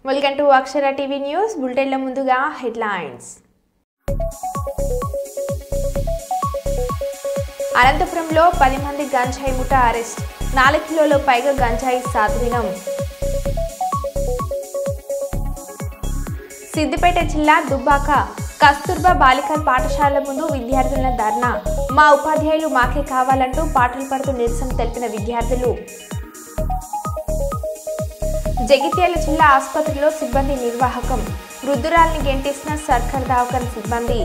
Welcome to Akshara TV news బులెటిన్ల ముందుగా headlines. అనంతపురంలో 10 మంది గంజాయి ముఠా అరెస్ట్, 4 కిలోల పైగా గంజాయి స్వాధీనం. సిద్దిపేట జిల్లా దుబ్బాక కస్తూర్బా బాలికల పాఠశాల ముందు విద్యార్థుల ధర్నా, మా ఉపాధ్యాయులు మాకే కావాలంటూ పాటలు పాడుతూ నిరసన తెలిపిన విద్యార్థులు. జగిత్యాల జిల్లా ఆసుపత్రిలో సిబ్బంది నిర్వాహకం, వృద్ధురాల్ని గెంటేసిన సర్కార్ దవాఖాన సిబ్బంది.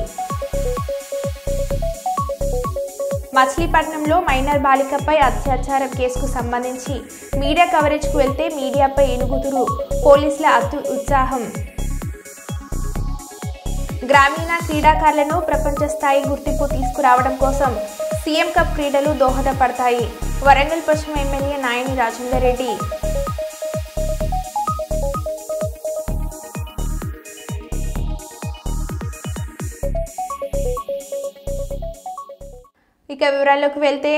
మచిలీపట్నంలో మైనర్ బాలికపై అత్యాచారం కేసుకు సంబంధించి మీడియా కవరేజ్కు వెళ్తే మీడియాపై ఏనుగుతురు, పోలీసుల ఉత్సాహం. గ్రామీణ క్రీడాకారులను ప్రపంచ స్థాయి గుర్తింపు తీసుకురావడం కోసం సీఎం కప్ క్రీడలు దోహదపడతాయి. వరంగల్ పశ్చిమ ఎమ్మెల్యే నాయని రాజేందర్ రెడ్డి. ఇక వివరాల్లోకి వెళ్తే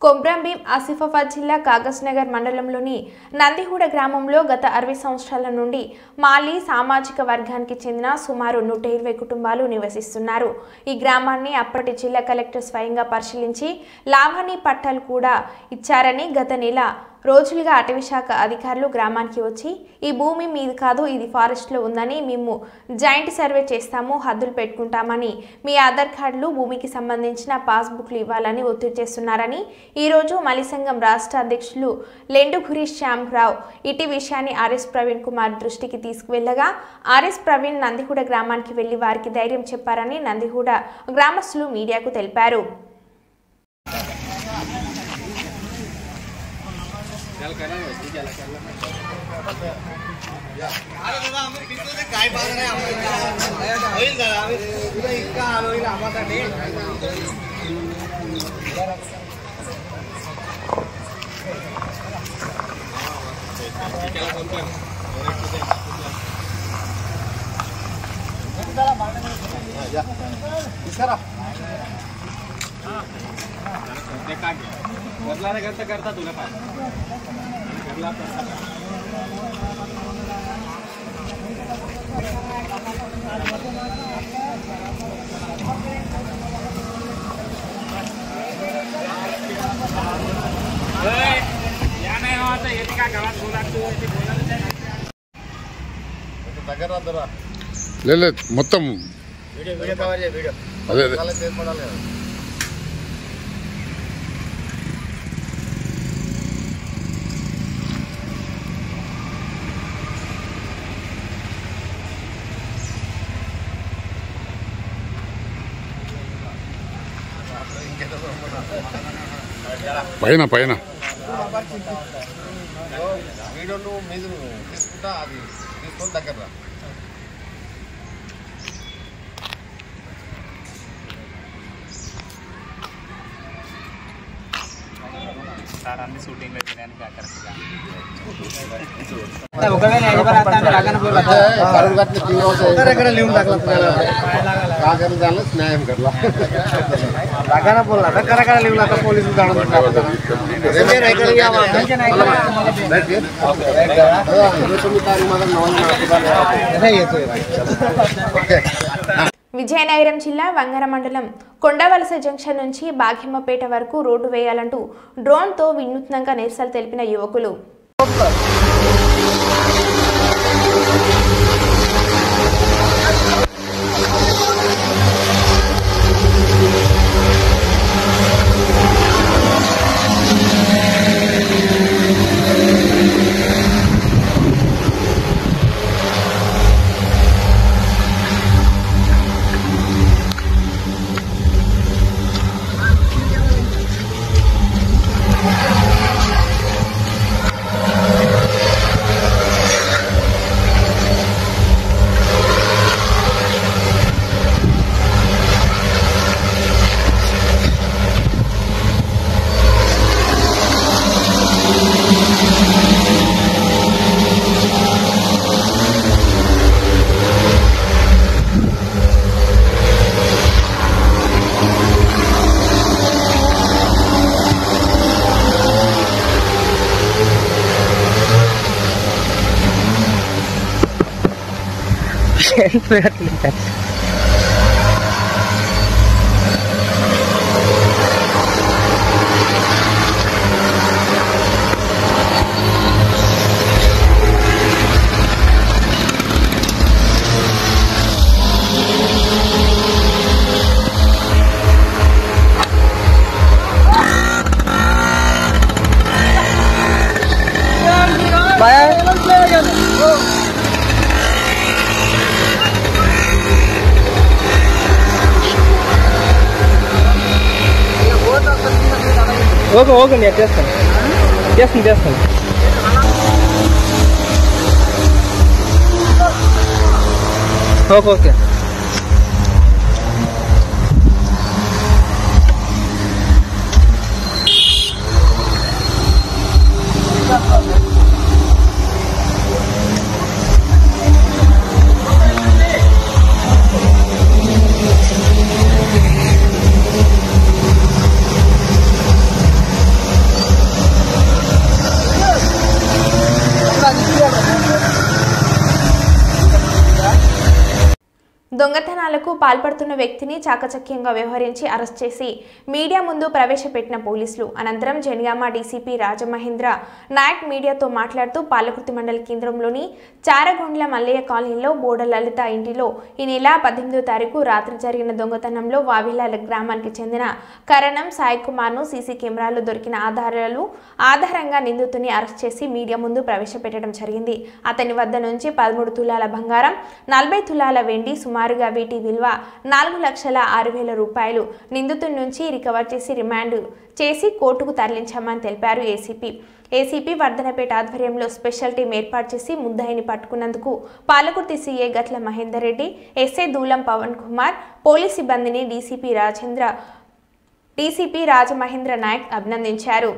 కొమ్రంభీం ఆసిఫాబాద్ జిల్లా కాగజ్ నగర్ మండలంలోని నందిహూడ గ్రామంలో గత 60 సంవత్సరాల నుండి మాలి సామాజిక వర్గానికి చెందిన సుమారు 120 కుటుంబాలు నివసిస్తున్నారు. ఈ గ్రామాన్ని అప్పటి జిల్లా కలెక్టర్ స్వయంగా పరిశీలించి లావణి పట్టాలు కూడా ఇచ్చారని గత నెల రోజులుగా అటవీశాఖ అధికారులు గ్రామానికి వచ్చి ఈ భూమి మీది కాదు, ఇది ఫారెస్ట్లో ఉందని, మేము జాయింట్ సర్వే చేస్తాము, హద్దులు పెట్టుకుంటామని, మీ ఆధార్ కార్డులు, భూమికి సంబంధించిన పాస్బుక్లు ఇవ్వాలని ఒత్తిడి చేస్తున్నారని ఈరోజు మలి సంఘం రాష్ట్ర అధ్యక్షులు లెండుగురి శ్యామరావు ఇటీ విషయాన్ని ఆర్ఎస్ ప్రవీణ్ కుమార్ దృష్టికి తీసుకువెళ్లగా ఆర్ఎస్ ప్రవీణ్ నందిహూడ గ్రామానికి వెళ్లి వారికి ధైర్యం చెప్పారని నందిహూడ గ్రామస్తులు మీడియాకు తెలిపారు. करता तुला काय మొత్తం అదే పైన పైన వీడియోను మీరు తీసుకుంటా అది తీసుకొని దగ్గర సార్ అన్ని షూటింగ్ న్యాయం కర్లా పోలీసు విజయనగరం జిల్లా వంగర మండలం కొండవలస జంక్షన్ నుంచి బాగ్యమ్మపేట వరకు రోడ్డు వేయాలంటూ డ్రోన్తో వినూత్నంగా నిరసనలు తెలిపిన యువకులు. ఓకే ఓకే నేను చేస్తాను ఓకే ఓకే దొంగతనాలకు పాల్పడుతున్న వ్యక్తిని చాకచక్యంగా వ్యవహరించి అరెస్ట్ చేసి మీడియా ముందు ప్రవేశపెట్టిన పోలీసులు అనంతరం జనగామ డీసీపీ రాజమహేంద్ర నాయక్ మీడియాతో మాట్లాడుతూ పాలకుర్తి మండల కేంద్రంలోని చారగొండ్ల మల్లయ్య కాలనీలో బోడ లలిత ఇంటిలో ఈ నెల 18వ తారీఖు రాత్రి జరిగిన దొంగతనంలో వావిలాల గ్రామానికి చెందిన కరణం సాయి కుమార్ను సీసీ కెమెరాలో దొరికిన ఆధారంగా నిందితుని అరెస్ట్ చేసి మీడియా ముందు ప్రవేశపెట్టడం జరిగింది. అతని వద్ద నుంచి 13 తులాల బంగారం, 40 తులాల వెండి, సుమారుగా వీటి విలువ 4,06,000 రూపాయలు నిందితుడి నుంచి రికవర్ చేసి రిమాండ్ చేసి కోర్టుకు తరలించామని తెలిపారు ఏసీపీ వర్ధనపేట ఆధ్వర్యంలో స్పెషల్ టీం ఏర్పాటు చేసి ముద్దాయిని పట్టుకున్నందుకు పాలకుర్తి సీఏ గట్ల మహేందర్ రెడ్డి, ఎస్ఐ దూలం పవన్ కుమార్, పోలీస్ సిబ్బందిని డీసీపీ రాజమహేంద్ర నాయక్ అభినందించారు.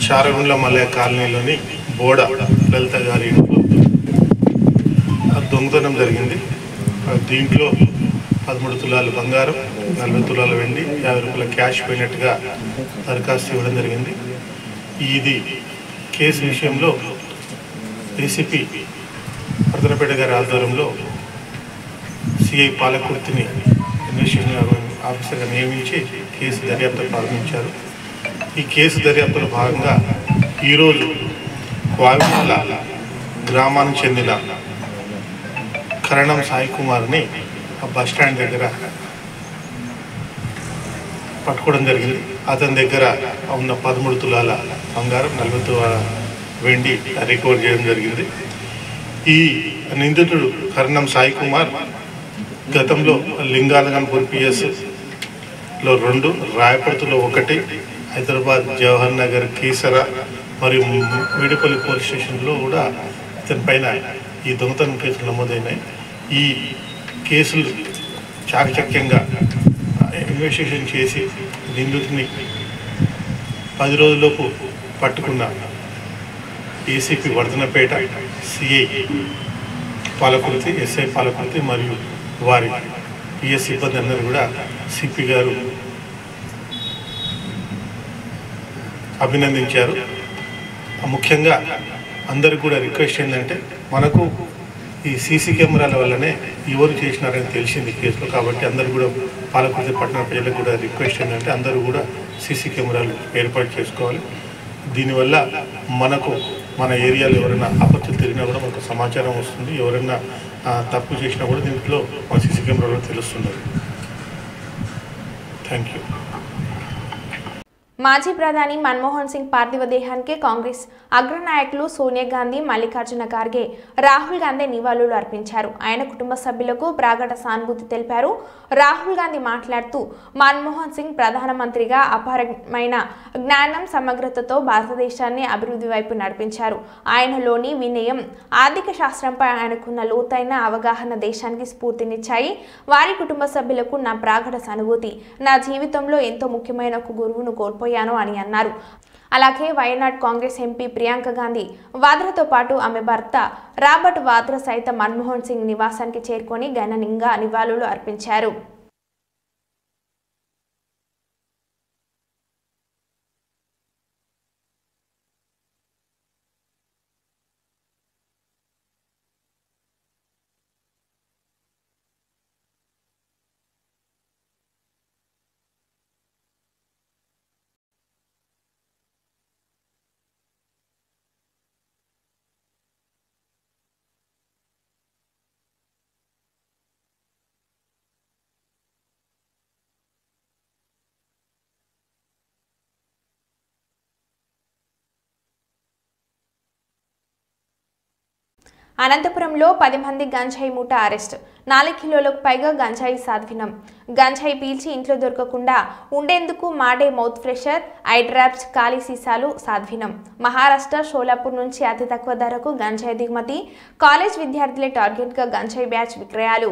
చారగుండ్ల మల్లయ్య కాలనీలోని బోడ లలిత గారి ఇంట్లో దొంగతనం జరిగింది. దీంట్లో 13 తులాల బంగారం, 40 తులాల వెండి, 50 రూపాయల క్యాష్ పోయినట్టుగా దరఖాస్తు ఇవ్వడం జరిగింది. ఇది కేసు విషయంలో ఏసీపీ వర్ధనపేట గారి ఆధ్వర్యంలో సిఐ పాలకుర్తిని ఇన్వెస్టిగేషన్ ఆఫీసర్గా నియమించి కేసు దర్యాప్తు ప్రారంభించారు. ఈ కేసు దర్యాప్తులో భాగంగా ఈరోజు వావిలాల గ్రామానికి చెందిన కరణం సాయి కుమార్ని బస్టాండ్ దగ్గర పట్టుకోవడం జరిగింది. అతని దగ్గర ఉన్న 13 తులాల బంగారం, 40 తులాల వెండి రికవర్ చేయడం జరిగింది. ఈ నిందితుడు కరణం సాయి కుమార్ గతంలో లింగాలగన్పూర్ పిఎస్లో 2, రాయపర్తిలో 1, హైదరాబాద్ జవహర్ నగర్, కీసర మరియు వీడిపల్లి పోలీస్ స్టేషన్లో కూడా ఇతని పైన ఈ దొంగతనం కేసులు నమోదైనాయి. ఈ కేసులు చాకచక్యంగా ఇన్వెస్టిగేషన్ చేసి నిందితుని 10 రోజుల్లోపు పట్టుకున్న ACP Wardhannapet, CI Palakurthi, SI Palakurthi మరియు వారి పిఎస్ సిబ్బంది అందరూ కూడా సిపి గారు అభినందించారు. ముఖ్యంగా అందరికి కూడా రిక్వెస్ట్ ఏంటంటే, మనకు ఈ సీసీ కెమెరాల వల్లనే ఎవరు చేసినారని తెలిసింది కేసులో. కాబట్టి అందరు కూడా పాలకుర్తి పట్టణ ప్రజలకు కూడా రిక్వెస్ట్ ఏంటంటే, అందరూ కూడా సీసీ కెమెరాలు ఏర్పాటు చేసుకోవాలి. దీనివల్ల మనకు మన ఏరియాలో ఎవరైనా ఆపత్తులు తిరిగినా కూడా మనకు సమాచారం వస్తుంది. ఎవరైనా తప్పు చేసినా కూడా దీంట్లో మన సీసీ కెమెరాలో తెలుస్తుంది. Thank you. మాజీ ప్రధాని మన్మోహన్ సింగ్ పార్థివ దేహానికి కాంగ్రెస్ అగ్రనాయకులు సోనియా గాంధీ, మల్లికార్జున ఖార్గే, రాహుల్ గాంధీ నివాళులు అర్పించారు. ఆయన కుటుంబ సభ్యులకు ప్రాగఢ సానుభూతి తెలిపారు. రాహుల్ గాంధీ మాట్లాడుతూ, మన్మోహన్ సింగ్ ప్రధానమంత్రిగా అపారమైన జ్ఞానం, సమగ్రతతో భారతదేశాన్ని అభివృద్ధి వైపు నడిపించారు. ఆయనలోని వినయం, ఆర్థిక శాస్త్రంపై ఆయనకున్న లోతైన అవగాహన దేశానికి స్ఫూర్తినిచ్చాయి. వారి కుటుంబ సభ్యులకు నా ప్రాగఢ సానుభూతి. నా జీవితంలో ఎంతో ముఖ్యమైన ఒక గురువును కోల్పోయాను అని అన్నారు. అలాగే వయనాడ్ కాంగ్రెస్ ఎంపీ ప్రియాంక గాంధీ వాద్రాతో పాటు ఆమె భర్త రాబర్ట్ వాద్రా సైతం మన్మోహన్ సింగ్ నివాసానికి చేరుకొని ఘనంగా నివాళులు అర్పించారు. అనంతపురంలో 10 మంది గంజాయి మూట అరెస్ట్. 4 కిలోలకు పైగా గంజాయి స్వాధీనం. గంజాయి పీల్చి ఇంట్లో దొరకకుండా ఉండేందుకు మాడే మౌత్ ఫ్రెషర్, ఐ డ్రాప్స్, ఖాళీ సీసాలు స్వాధీనం. మహారాష్ట్ర షోలాపూర్ నుంచి అతి తక్కువ ధరకు గంజాయి దిగుమతి. కాలేజ్ విద్యార్థులే టార్గెట్గా గంజాయి బ్యాచ్ విక్రయాలు.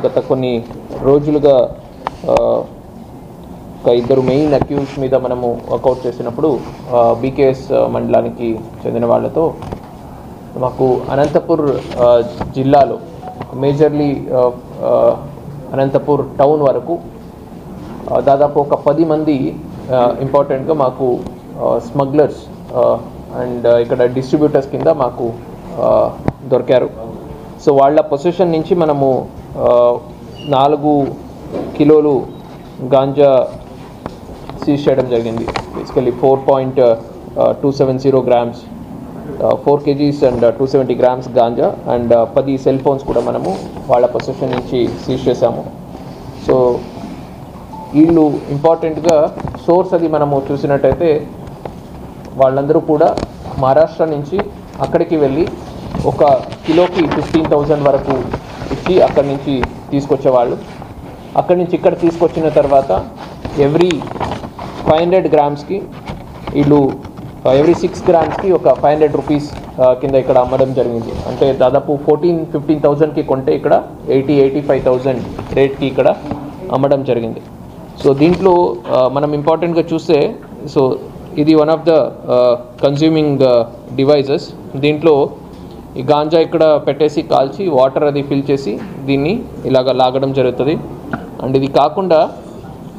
గత కొన్ని రోజులుగా ఇద్దరు మెయిన్ అక్యూజ్ మీద మనము వర్కౌట్ చేసినప్పుడు బీకేఎస్ మండలానికి చెందిన వాళ్ళతో మాకు అనంతపూర్ జిల్లాలో మేజర్లీ అనంతపూర్ టౌన్ వరకు దాదాపు ఒక 10 మంది ఇంపార్టెంట్గా మాకు స్మగ్లర్స్ అండ్ ఇక్కడ డిస్ట్రిబ్యూటర్స్ కింద మాకు దొరికారు. సో వాళ్ళ పొజిషన్ నుంచి మనము 4 కిలోలు గాంజా సీజ్ చేయడం జరిగింది. Basically 4.270 grams, 4 kgs and 270 grams ganja and 10 cell phones కూడా మనము వాళ్ళ పొజిషన్ నుంచి సీజ్ చేశాము. సో వీళ్ళు ఇంపార్టెంట్గా సోర్స్ అది మనము చూసినట్టయితే వాళ్ళందరూ కూడా మహారాష్ట్ర నుంచి అక్కడికి వెళ్ళి ఒక కిలోకి 15,000 వరకు ఇచ్చి అక్కడి నుంచి తీసుకొచ్చేవాళ్ళు. అక్కడి నుంచి ఇక్కడ తీసుకొచ్చిన తర్వాత ఎవ్రీ 500 గ్రామ్స్కి వీళ్ళు ఎవ్రీ 6 గ్రామ్స్కి ఒక 500 రూపీస్ కింద ఇక్కడ అమ్మడం జరిగింది. అంటే దాదాపు 14-15,000కి కొంటే ఇక్కడ 80-85,000 రేట్కి ఇక్కడ అమ్మడం జరిగింది. సో దీంట్లో మనం ఇంపార్టెంట్గా చూస్తే సో ఇది one of the consuming devices. దీంట్లో ఈ గాంజా ఇక్కడ పెట్టేసి కాల్చి వాటర్ అది ఫిల్ చేసి దీన్ని ఇలాగ లాగడం జరుగుతుంది. అండ్ ఇది కాకుండా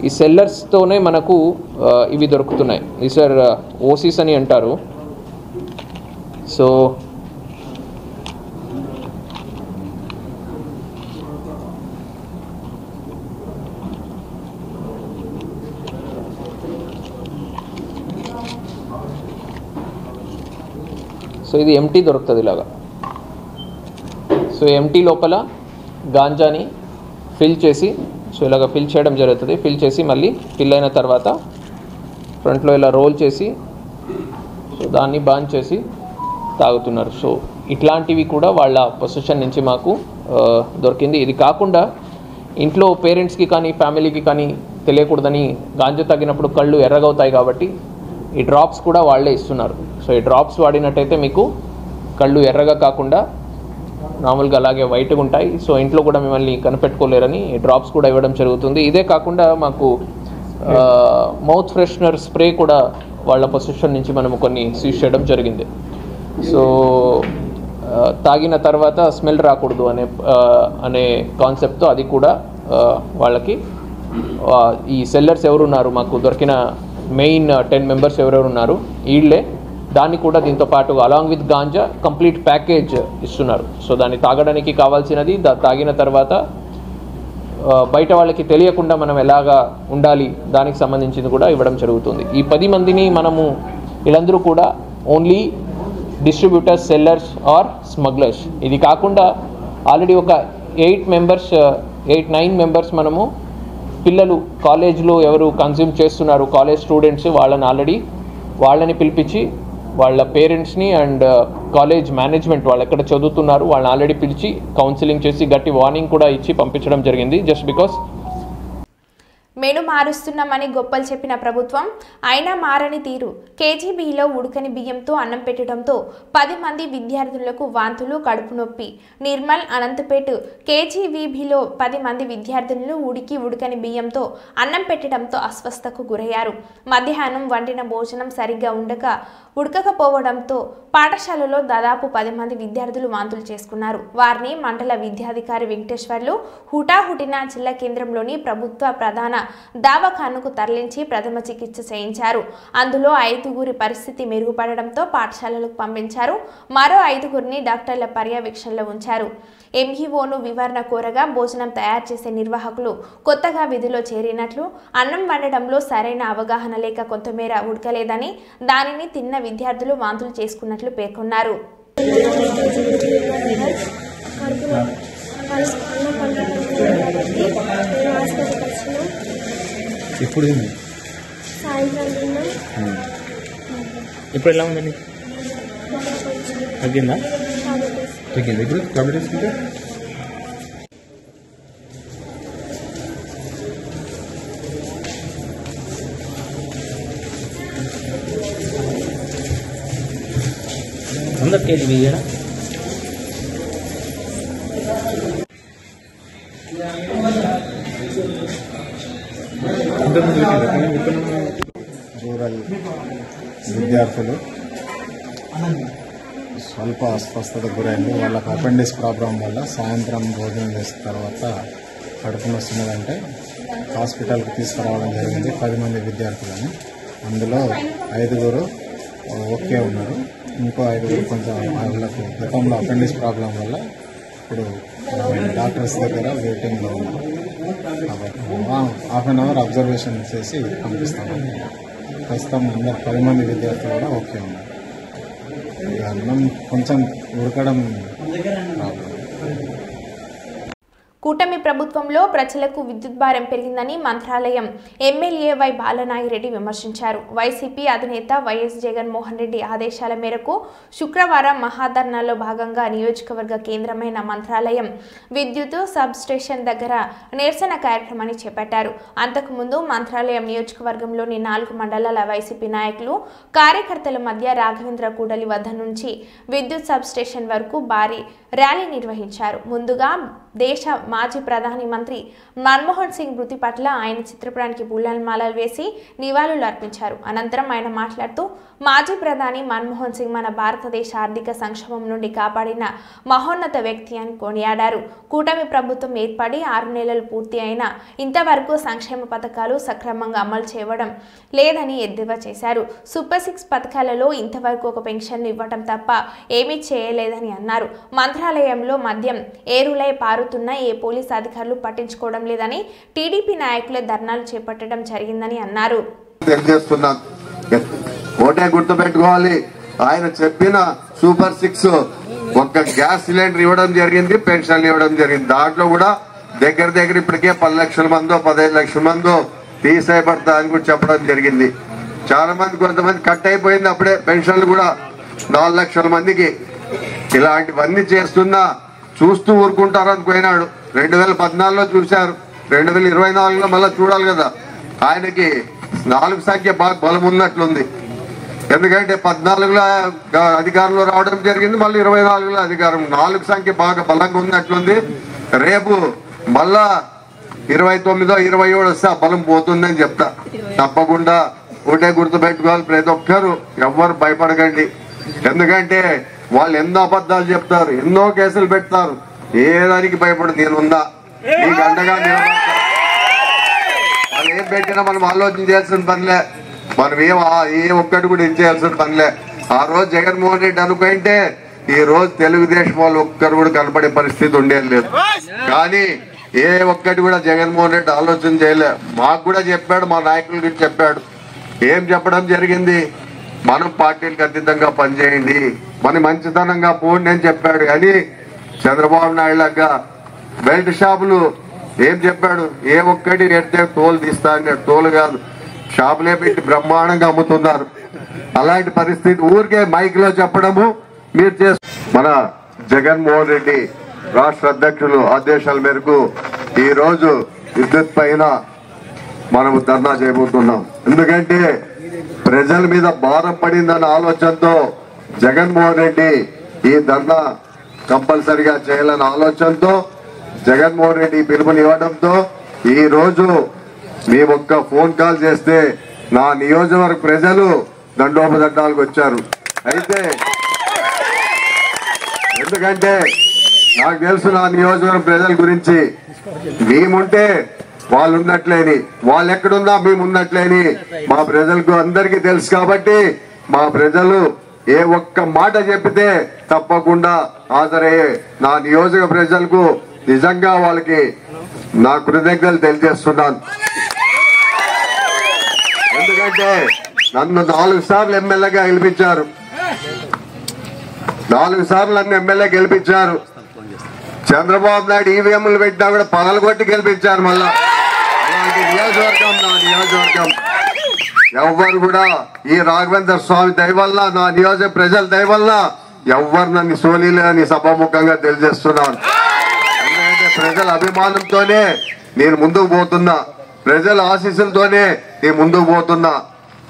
ఈ సెల్లర్స్తోనే మనకు ఇవి దొరుకుతున్నాయి. ఈ సార్ ఓసీస్ అని అంటారు. సో ఇది ఎంటీ దొరుకుతుంది ఇలాగా. సో ఎంటీ లోపల గాంజాని ఫిల్ చేసి సో ఇలాగ ఫిల్ చేయడం జరుగుతుంది. ఫిల్ చేసి మళ్ళీ ఫిల్ అయిన తర్వాత ఫ్రంట్లో ఇలా రోల్ చేసి సో దాన్ని బాన్ చేసి తాగుతున్నారు. సో ఇట్లాంటివి కూడా వాళ్ళ పొజిషన్ నుంచి మాకు దొరికింది. ఇది కాకుండా ఇంట్లో పేరెంట్స్కి కానీ ఫ్యామిలీకి కానీ తెలియకూడదని గాంజా తాగినప్పుడు కళ్ళు ఎర్రగవుతాయి కాబట్టి ఈ డ్రాప్స్ కూడా వాళ్ళే ఇస్తున్నారు. సో ఈ డ్రాప్స్ వాడినట్టయితే మీకు కళ్ళు ఎర్రగా కాకుండా నార్మల్గా అలాగే వైట్గా ఉంటాయి. సో ఇంట్లో కూడా మిమ్మల్ని కనిపెట్టుకోలేరని ఈ డ్రాప్స్ కూడా ఇవ్వడం జరుగుతుంది. ఇదే కాకుండా మాకు మౌత్ ఫ్రెషనర్ స్ప్రే కూడా వాళ్ళ పొజిషన్ నుంచి మనము కొన్ని సీజ్ చేయడం జరిగింది. సో తాగిన తర్వాత స్మెల్ రాకూడదు అనే కాన్సెప్ట్తో అది కూడా వాళ్ళకి ఈ సెల్లర్స్ ఎవరున్నారు మాకు దొరికిన మెయిన్ 10 మెంబర్స్ ఎవరెవరు ఉన్నారు వీళ్ళే దాన్ని కూడా దీంతో పాటు along with ganja complete package ఇస్తున్నారు. సో దాన్ని తాగడానికి కావాల్సినది తాగిన తర్వాత బయట వాళ్ళకి తెలియకుండా మనం ఎలాగా ఉండాలి దానికి సంబంధించింది కూడా ఇవ్వడం జరుగుతుంది. ఈ 10 మందిని మనము వీళ్ళందరూ కూడా only distributors, sellers or smugglers. ఇది కాకుండా ఆల్రెడీ ఒక 8-9 మెంబర్స్ మనము పిల్లలు కాలేజ్లో ఎవరు కన్జ్యూమ్ చేస్తున్నారు కాలేజ్ స్టూడెంట్స్ వాళ్ళని పిలిపించి వాళ్ళ పేరెంట్స్ని అండ్ కాలేజ్ మేనేజ్మెంట్ వాళ్ళు ఎక్కడ చదువుతున్నారు వాళ్ళని ఆల్రెడీ పిలిచి కౌన్సిలింగ్ చేసి గట్టి వార్నింగ్ కూడా ఇచ్చి పంపించడం జరిగింది. జస్ట్ బికాస్ మెను మారుస్తున్నామని గొప్పలు చెప్పిన ప్రభుత్వం అయినా మారని తీరు. కేజీబీలో ఉడకని బియ్యంతో అన్నం పెట్టడంతో 10 మంది విద్యార్థులకు వాంతులు, కడుపు నొప్పి. నిర్మల్, అనంతపేట కేజీబీలో 10 మంది విద్యార్థులు ఉడకని బియ్యంతో అన్నం పెట్టడంతో అస్వస్థతకు గురయ్యారు. మధ్యాహ్నం వండిన భోజనం సరిగ్గా ఉడకకపోవడంతో పాఠశాలలో దాదాపు 10 మంది విద్యార్థులు వాంతులు చేసుకున్నారు. వారిని మండల విద్యాధికారి వెంకటేశ్వర్లు హుటాహుటిన జిల్లా కేంద్రంలోని ప్రభుత్వ ప్రధాన దవాఖానకు తరలించి ప్రథమ చికిత్స చేయించారు. అందులో 5గురి పరిస్థితి మెరుగుపడడంతో పాఠశాలలకు పంపించారు. మరో 5గురిని డాక్టర్ల పర్యవేక్షణలో ఉంచారు. ఎంఈఓను వివరణ కోరగా భోజనం తయారు చేసే నిర్వాహకులు కొత్తగా విధిలో చేరినట్లు, అన్నం వండడంలో సరైన అవగాహన లేక కొంతమేర ఉడకలేదని, దానిని తిన్న విద్యార్థులు వాంతులు చేసుకున్నట్లు పేర్కొన్నారు. ఇప్పుడు ఇప్పుడు ఎలా ఉందండి? తగ్గిందా? తగ్గింది. ఇప్పుడు టాబ్లెట్ వేసుకుంటే అందరికి కేజీ వేయడా? రూరల్ విద్యార్థులు స్వల్ప అస్వస్థతకు గురైంది. వాళ్ళకి అపెండిక్స్ ప్రాబ్లం వల్ల సాయంత్రం భోజనం చేసిన తర్వాత కడుపు నొస్తున్నదంటే హాస్పిటల్కి తీసుకురావడం జరిగింది. 10 మంది విద్యార్థులని. అందులో 5గురు ఓకే ఉన్నారు. ఇంకో 5గురు కొంచెం వాళ్ళకు గతంలో అపెండిక్స్ ప్రాబ్లం వల్ల ఇప్పుడు డాక్టర్స్ దగ్గర వెయిటింగ్లో ఉన్నారు. కాబట్టి హాఫ్ అన్ అవర్ అబ్జర్వేషన్ చేసి పంపిస్తాము. ప్రస్తుతం అందరు 10 మంది విద్యార్థులు కూడా ఓకే ఉన్నారు. ఇక అన్నం కొంచెం ఉడకడం ప్రాబ్లం. కూటమి ప్రభుత్వంలో ప్రజలకు విద్యుత్ భారం పెరిగిందని మంత్రాలయం ఎమ్మెల్యే వై బాలనాగిరెడ్డి విమర్శించారు. వైసీపీ అధినేత వైఎస్ జగన్మోహన్ రెడ్డి ఆదేశాల మేరకు శుక్రవారం మహాధర్నాలో భాగంగా నియోజకవర్గ కేంద్రమైన మంత్రాలయం విద్యుత్ సబ్ స్టేషన్ దగ్గర నిరసన కార్యక్రమాన్ని చేపట్టారు. అంతకుముందు మంత్రాలయం నియోజకవర్గంలోని 4 మండలాల వైసీపీ నాయకులు, కార్యకర్తల మధ్య రాఘవేంద్ర కూడలి వద్ద నుంచి విద్యుత్ సబ్ స్టేషన్ వరకు భారీ ర్యాలీ నిర్వహించారు. ముందుగా దేశ మాజీ ప్రధాని మంత్రి మన్మోహన్ సింగ్ మృతి పట్ల ఆయన చిత్రపటానికి పూలమాలలు వేసి నివాళులు అర్పించారు. అనంతరం ఆయన మాట్లాడుతూ మాజీ ప్రధాని మన్మోహన్ సింగ్ మన భారతదేశ ఆర్థిక సంక్షోభం నుండి కాపాడిన మహోన్నత వ్యక్తి అని కొనియాడారు. కూటమి ప్రభుత్వం ఏర్పడి 6 నెలలు పూర్తి అయినా ఇంతవరకు సంక్షేమ పథకాలు సక్రమంగా అమలు చేయడం లేదని ఎద్దేవా చేశారు. సూపర్ 6 పథకాలలో ఇంతవరకు ఒక పెన్షన్ ఇవ్వడం తప్ప ఏమీ చేయలేదని అన్నారు. మంత్రాలయంలో మద్యం ఏరులై పారుతున్న ఏ పోలీస్ అధికారులు పట్టించుకోవడం లేదని టీడీపీ నాయకులే ధర్నాలు చేపట్టడం జరిగిందని అన్నారు. ఓటే గుర్తుపెట్టుకోవాలి. ఆయన చెప్పిన సూపర్ 6 ఒక్క గ్యాస్ సిలిండర్ ఇవ్వడం జరిగింది, పెన్షన్లు ఇవ్వడం జరిగింది. దాంట్లో కూడా దగ్గర ఇప్పటికే 10 లక్షల మందో 15 లక్షల మందో తీసేయబడతా అని కూడా చెప్పడం జరిగింది. చాలా మంది కొంతమంది కట్ అయిపోయింది అప్పుడే పెన్షన్లు కూడా 4 లక్షల మందికి. ఇలాంటివన్నీ చేస్తున్నా చూస్తూ ఊరుకుంటారని పోయినాడు. 2014లో చూశారు, 2024లో మళ్ళా చూడాలి కదా. ఆయనకి 4 సంఖ్య బాగా బలం ఉన్నట్లుంది. ఎందుకంటే 14లో అధికారంలో రావడం జరిగింది, మళ్ళీ 24లో అధికారం. 4 సంఖ్య బాగా బలంగా ఉన్నట్లుంది. రేపు మళ్ళా 29, 27 వస్తే ఆ బలం పోతుందని చెప్తా. తప్పకుండా ఒకటే గుర్తు పెట్టుకోవాలి ప్రతి ఒక్కరు, ఎవ్వరు భయపడకండి. ఎందుకంటే వాళ్ళు ఎన్నో అబద్ధాలు చెప్తారు, ఎన్నో కేసులు పెడతారు. ఏ దానికి భయపడి నేనుందా, నీకు అండగా నిలబడతా. వాళ్ళు ఏం పెట్టినా మనం ఆలోచన చేయాల్సిన పనిలే, మనం ఏ ఒక్కటి కూడా ఇచ్చేయాల్సిన పనిలే. ఆ రోజు జగన్మోహన్ రెడ్డి అనుకుంటే ఈ రోజు తెలుగుదేశం వాళ్ళు ఒక్కరు కూడా కనపడే పరిస్థితి ఉండేది లేదు. కానీ ఏ ఒక్కటి కూడా జగన్మోహన్ రెడ్డి ఆలోచన చేయలే. మాకు కూడా చెప్పాడు, మా నాయకులకి చెప్పాడు. ఏం చెప్పడం జరిగింది, మనం పార్టీలకు అతీతంగా పనిచేయండి, మన మంచితనంగా పోండి అని చెప్పాడు. కానీ చంద్రబాబు నాయుడు లాగా బెల్ట్ షాపులు ఏం చెప్పాడు, ఏ ఒక్కటి ఎడితే తోలు తీస్తా అన్నాడు. తోలు కాదు, షాపులే పెట్టి బ్రహ్మాండంగా అమ్ముతున్నారు. అలాంటి పరిస్థితి ఊరికే మైక్ లో చెప్పడము మీరు మన జగన్మోహన్ రెడ్డి రాష్ట్ర అధ్యక్షులు ఆదేశాల మేరకు ఈ రోజు విద్యుత్ పైన మనము ధర్నా చేయబోతున్నాం. ఎందుకంటే ప్రజల మీద భారం పడిందన్న ఆలోచనతో జగన్మోహన్ రెడ్డి ఈ ధర్నా కంపల్సరిగా చేయాలన్న ఆలోచనతో జగన్మోహన్ రెడ్డి పిలుపునివ్వడంతో ఈ రోజు మేము ఒక్క ఫోన్ కాల్ చేస్తే నా నియోజకవర్గ ప్రజలు దండోపదండాలకు వచ్చారు. అయితే ఎందుకంటే నాకు తెలుసు నా నియోజకవర్గ ప్రజల గురించి, మేముంటే వాళ్ళు ఉన్నట్లేని, వాళ్ళు ఎక్కడున్నా మేము ఉన్నట్లేని మా ప్రజలకు అందరికీ తెలుసు. కాబట్టి మా ప్రజలు ఏ ఒక్క మాట చెప్పితే తప్పకుండా హాజరయ్యే నా నియోజక ప్రజలకు నిజంగా వాళ్ళకి నా కృతజ్ఞతలు తెలియజేస్తున్నాను. ఎందుకంటే నన్ను 4 సార్లు ఎమ్మెల్యేగా గెలిపించారు, 4 సార్లు నన్ను ఎమ్మెల్యే గెలిపించారు. చంద్రబాబు నాయుడు ఈవీఎంలు పెట్టినా కూడా పగలగొట్టి గెలిపించారు. మళ్ళా అలాంటి నియోజకవర్గం నా నియోజకవర్గం. ఎవ్వరు కూడా ఈ రాఘవేంద్ర స్వామి దయ వల్ల, నా నియోజక ప్రజల దయ వల్ల ఎవ్వరు నన్ను సోలీలేని సభాముఖంగా తెలియజేస్తున్నాను. ఎందుకంటే ప్రజల అభిమానంతోనే నేను ముందుకు పోతున్నా, ప్రజల ఆశీస్సులతోనే నేను ముందుకు పోతున్నా.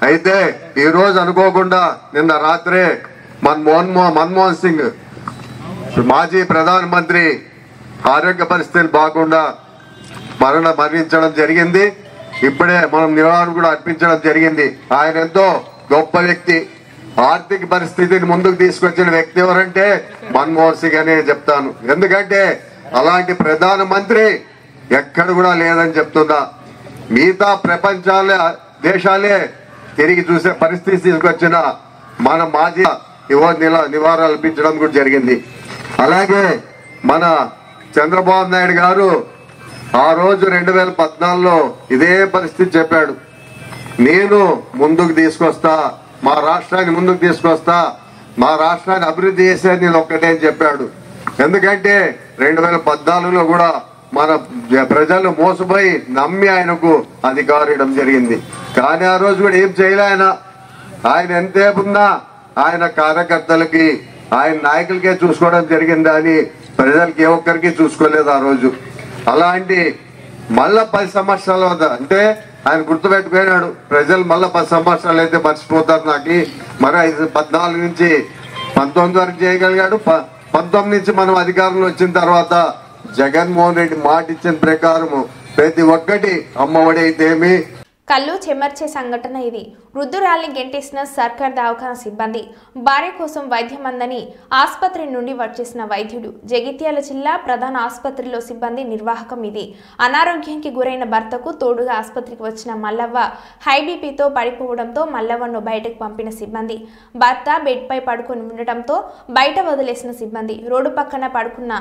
అయితే ఈ రోజు అనుకోకుండా నిన్న రాత్రే మన్మోహన్ సింగ్ మాజీ ప్రధానమంత్రి ఆరోగ్య పరిస్థితులు బాగుండా మరణించడం జరిగింది. ఇప్పుడే మనం నివారణ కూడా అర్పించడం జరిగింది. ఆయన ఎంతో గొప్ప వ్యక్తి, ఆర్థిక పరిస్థితిని ముందుకు తీసుకొచ్చిన వ్యక్తి ఎవరంటే మన్మోహన్ సింగ్ అనే చెప్తాను. ఎందుకంటే అలాంటి ప్రధానమంత్రి ఎక్కడ కూడా లేదని చెప్తున్నా. మిగతా ప్రపంచాలే దేశాలే తిరిగి చూసే పరిస్థితి తీసుకొచ్చిన మన మాజీ నివారణ అర్పించడం కూడా జరిగింది. అలాగే మన చంద్రబాబు నాయుడు గారు ఆ రోజు 2014లో ఇదే పరిస్థితి చెప్పాడు. నేను ముందుకు తీసుకొస్తా, మా రాష్ట్రాన్ని ముందుకు తీసుకొస్తా, మా రాష్ట్రాన్ని అభివృద్ధి చేసేది నేను ఒక్కటే అని చెప్పాడు. ఎందుకంటే 2014లో కూడా మన ప్రజలు మోసపోయి నమ్మి ఆయనకు అధికారం ఇవ్వడం జరిగింది. కానీ ఆ రోజు కూడా ఏం చేయలే ఆయన ఎంతేపున్నా ఆయన కార్యకర్తలకి, ఆయన నాయకులకే చూసుకోవడం జరిగింది అని ప్రజలకి ఏ ఒక్కరికి చూసుకోలేదు ఆ రోజు. అలాంటి మళ్ళా 10 సంవత్సరాల అంటే ఆయన గుర్తుపెట్టుకున్నాడు. ప్రజలు మళ్ళా 10 సంవత్సరాలు అయితే మర్చిపోతారు నాకు. మరి 14 నుంచి 19 వరకు చేయగలిగాడు. 19 నుంచి మనం అధికారంలో వచ్చిన తర్వాత జగన్మోహన్ రెడ్డి మాట ఇచ్చిన ప్రకారం ప్రతి ఒక్కటి అమ్మఒడి అయితేమి. కళ్ళు చెమర్చే సంఘటన ఇది. వృద్ధురాల్ని గెంటేసిన సర్కార్ దవాఖానా సిబ్బంది. భార్య కోసం వైద్యం అందని ఆసుపత్రి నుండి వచ్చేసిన వైద్యుడు. జగిత్యాల జిల్లా ప్రధాన ఆసుపత్రిలో సిబ్బంది నిర్వాహకం ఇది. అనారోగ్యానికి గురైన భర్తకు తోడుగా ఆసుపత్రికి వచ్చిన మల్లవ్వ హై బీపీతో పడిపోవడంతో మల్లవ్వను బయటకు పంపిన సిబ్బంది. భర్త బెడ్పై పడుకొని ఉండటంతో బయట వదిలేసిన సిబ్బంది. రోడ్డు పక్కన పడుకున్న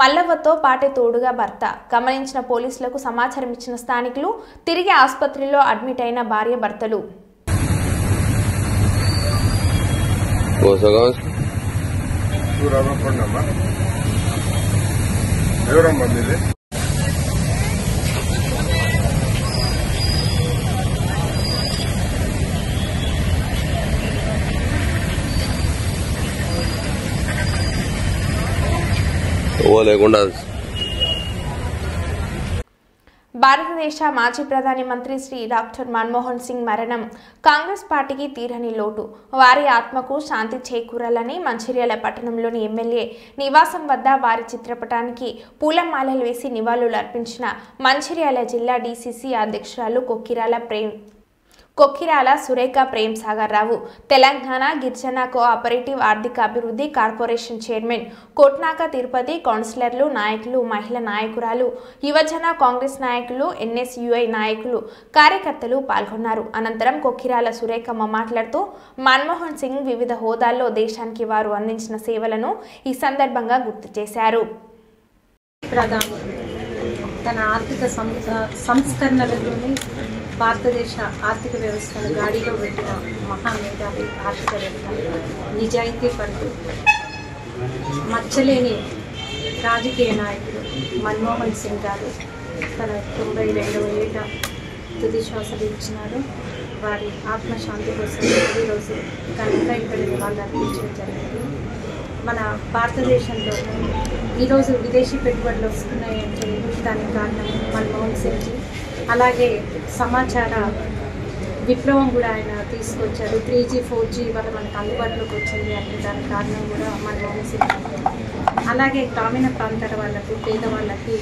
మల్లవ్వతో పాటే తోడుగా భర్త. గమనించిన పోలీసులకు సమాచారం ఇచ్చిన స్థానికులు తిరిగి ఆసుపత్రిలో అడ్మిట్ అయిన భార్య భర్తలు. భారతదేశ మాజీ ప్రధాని మంత్రి శ్రీ డాక్టర్ మన్మోహన్ సింగ్ మరణం కాంగ్రెస్ పార్టీకి తీరని లోటు. వారి ఆత్మకు శాంతి చేకూరాలని మంచిర్యాల పట్టణంలోని ఎమ్మెల్యే నివాసం వద్ద వారి చిత్రపటానికి పూలమాలలు వేసి నివాళులు అర్పించిన మంచిర్యాల జిల్లా డీసీసీ అధ్యక్షురాలు కొక్కిరాల సురేఖ ప్రేమ్ సాగర్ రావు, తెలంగాణ గిరిజన కోఆపరేటివ్ ఆర్థిక అభివృద్ధి కార్పొరేషన్ చైర్మన్ కోట్నాక తిరుపతి, కౌన్సిలర్లు, నాయకులు, మహిళా నాయకురాలు, యువజన కాంగ్రెస్ నాయకులు, ఎన్ఎస్యుఐ నాయకులు, కార్యకర్తలు పాల్గొన్నారు. అనంతరం కొక్కిరాల సురేఖమ్మ మాట్లాడుతూ మన్మోహన్ సింగ్ వివిధ హోదాల్లో దేశానికి వారు అందించిన సేవలను ఈ సందర్భంగా గుర్తు చేశారు. తన ఆర్థిక సంస్కరణలలోని భారతదేశ ఆర్థిక వ్యవస్థను గాడిలో పెట్టిన మహామేధావి, ఆర్థికవేత్త, నిజాయితీ పరుడు, మచ్చలేని రాజకీయ నాయకుడు మన్మోహన్ సింగ్ గారు తన 92వ ఏట తుది శ్వాస విడిచినారు. వారి ఆత్మశాంతి కోసం ఈరోజు ఘనంగా ఇక్కడ నివాళులు అర్పించడం జరిగింది. మన భారతదేశంలో ఈరోజు విదేశీ పెట్టుబడులు వస్తున్నాయి అంటే దానికి కారణం మన్మోహన్ సింగ్ జీ. అలాగే సమాచార విప్లవం కూడా ఆయన తీసుకొచ్చారు. 3G 4G వల్ల మనకు అందుబాటులోకి వచ్చింది అంటే దానికి కారణం కూడా మన్మోహన్ సింగ్. అలాగే గ్రామీణ ప్రాంతాల వాళ్ళకు పేదవాళ్ళకి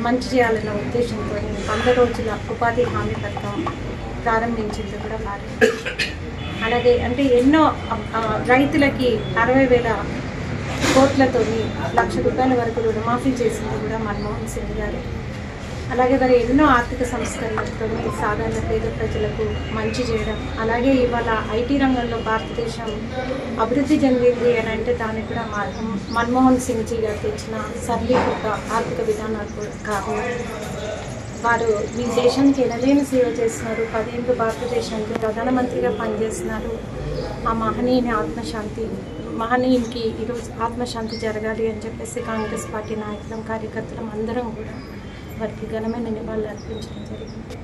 మంచి చేయాలన్న ఉద్దేశంతో 100 రోజుల ఉపాధి హామీ పథకం ప్రారంభించింది కూడా వారు. అలాగే అంటే ఎన్నో రైతులకి 60,000 కోట్లతోని ₹1,00,000 వరకు రుణమాఫీ చేసింది కూడా మన్మోహన్ సింగ్ గారు. అలాగే మరి ఎన్నో ఆర్థిక సంస్కరణలతో సాధారణ పేద ప్రజలకు మంచి చేయడం. అలాగే ఇవాళ ఐటీ రంగంలో భారతదేశం అభివృద్ధి చెందింది అని అంటే దానికి కూడా మన్మోహన్ సింగ్ జీ గారు తెచ్చిన సరళీకృత ఆర్థిక విధానాలు కారణం. వారు ఈ దేశానికి ఎనలేని సేవ చేస్తున్నారు. 10 ఏళ్ళు భారతదేశానికి ప్రధానమంత్రిగా పనిచేస్తున్నారు. ఆ మహనీయునికి ఈరోజు ఆత్మశాంతి జరగాలి అని చెప్పేసి కాంగ్రెస్ పార్టీ నాయకులం కార్యకర్తలం అందరం కూడా వారికి ఘనమైన నివాళులు అర్పించడం జరిగింది.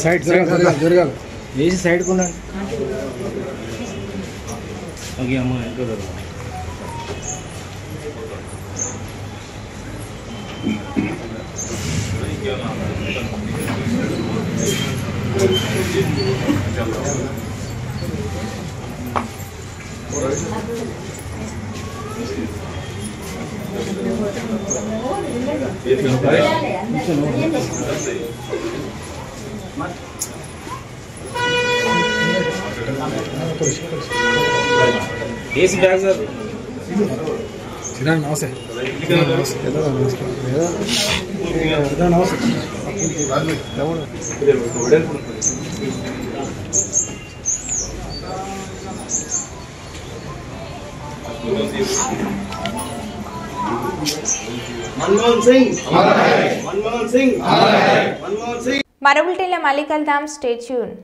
సైడ్ జరగాలి వేసి సైడ్కి ఉండండి. ఓకే అమ్మ ఇంకా ఏసీ బ్యాగ్ సార్ నమస్తే मनमोहन सिंह మరో బులెటిన్లో మళ్ళీ కలుద్దాం. Stay tune.